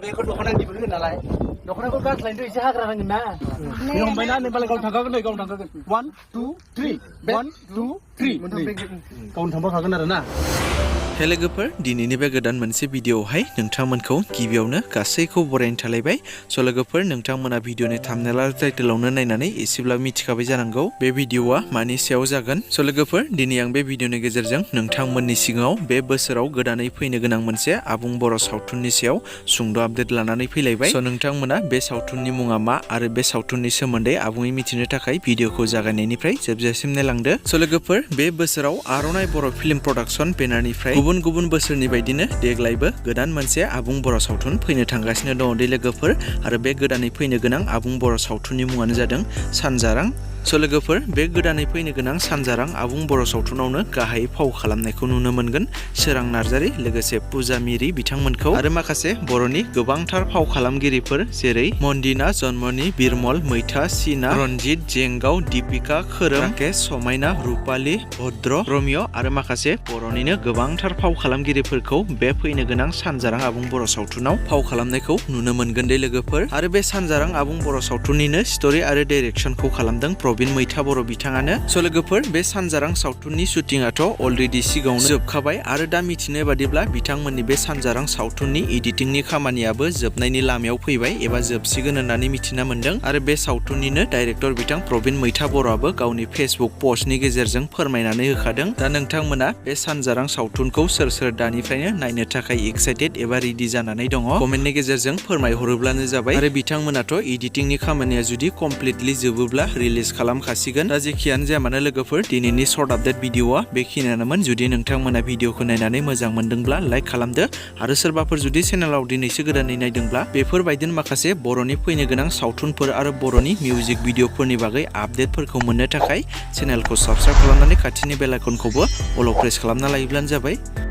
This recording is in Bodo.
बेखौ दख'ना दिहुनगोन नालाय दख'नाखौ गानस्लायनोथ' एसे हाग्रा नांगोन ना बे हमबायना नोंबालाय गावनो थांखागोन नै गावनो थांखागोन 1 2 3 1 2 3 गावनो थांफाखागोन आरो ना हे लोगोफोर दिनैनि बे गोदान मोनसे भिडिअआवहाय नोंथांमोनखौ गिबियावनो गासैखौ बरायनो थालायबाय स' लोगोफोर नोंथांमोना भिडिअनि थाम्बनेल आरो टाइटेलावनो नायनानै एसेब्लाबो मिथिखाबाय जानांगौ बे भिडिअआ मानि सायाव जागोन स' लोगोफोर दिनै आं बे भिडिअनि गेजेरजों नोंथांमोननि सिगाङाव बे बोसोराव गोदानै फैनो गोनां मोनसे आबुं बर' सावथुननि सायाव सुंद' आपडेट लानानै फैलायबाय स' नोंथांमोना बे सावथुननि मुङा मा आरो बे सावथुननि सोमोन्दै आबुङै मिथिनो थाखाय भिडिअखौ जागायनायनिफ्राय जोबजासिम नायलांदो स' लोगोफोर बे बोसोराव आर'नाइ बर' फिल्म प्रडाक्सन बेनारनिफ्राय गुबुन बोसोरनि बायदिनो देग्लायबो गोदान मोनसे आबुं बर' सावथुन फैनो थांगासिनो दङ दे लोगोफोर आरो बे गोदानै फैनो गोनां आबुं बर' सावथुननि मुङानो जादों सानजारां स' लोगोफोर बे गोदानै फैनो गोनां सानजारां आबुं बर' सावथुनावनो गाहायै फाव खालामनायखौ नुनो मोनगोन सोरां नार्जारि लोगोसे पुजा मिरि बिथांमोनखौ आरो माखासे बर'नि गोबांथार फाव खालामगिरिफोर जेरै मन्दिना जन्मनि बिरमल मैथा सिना रनजित जेंगाव दीपिका खोरोम राकेश समायना रुपाली भद्र रमिय' आरो माखासे बर'निनो गोबांथार फाव खालामगिरिफोरखौ बे फैनो गोनां सानजारां आबुं बर' सावथुनाव फाव खालामनायखौ नुनो मोनगोन दे लोगोफोर आरो बे सानजारां आबुं बर' सावथुननिनो स्ट'रि आरो डाइरेक्सनखौ खालामदों प्रबिन मैथा बर' बिथाङानो स' लोगोफोर बे सानजारां सावथुननि शुटिंआथ' अलरेडि सिगाङावनो जोबखाबाय आरो दा मिथिनाय बादिब्ला बिथांमोननि बे सानजारां सावथुननि एडिटिंनि खामानियाबो जोबनायनि लामायाव फैबाय एबा जोबसिगोन होननानै मिथिना मोन्दों आरो बे सावथुननिनो डाइरेक्टर बिथां प्रबिन मैथा बर'आबो गावनि फेसबुक पस्टनि गेजेरजों फोरमायनानै होखादों दा नोंथांमोना बे सानजारां सावथुनखौ सोर दानिफ्रायनो नायनो थाखाय एक्साइटेड एबा रेडि जानानै दङ कमेन्टनि गेजेरजों फोरमायहरोब्लानो जाबाय आरो बिथांमोनाथ' एडिटिंनि खामानिया जुदि कमप्लिटलि जोबोब्ला रिलिज खालामखासिगोन दा जेखियानो जाया मानो लोगोफोर दिनैनि सर्ट आपडेट भिडिअआ बेखिनियानोमोन जुदि नोंथांमोना भिडिअखौ नायनानै मोजां मोनदोंब्ला लाइक खालामदो आरो सोरबाफोर जुदि चेनेलाव दिनैसो गोदानै नायदोंब्ला बेफोरबायदिनो माखासे बर'नि फैनो गोनां सावथुनफोर आरो बर'नि मिउजिक भिडिअफोरनि बागै आपडेटफोरखौ मोननो थाखाय चेनेलखौ साबस्क्राइब खालामनानै खाथिनि बेल आइकनखौबो अल प्रेस खालामना लायोब्लानो जाबाय।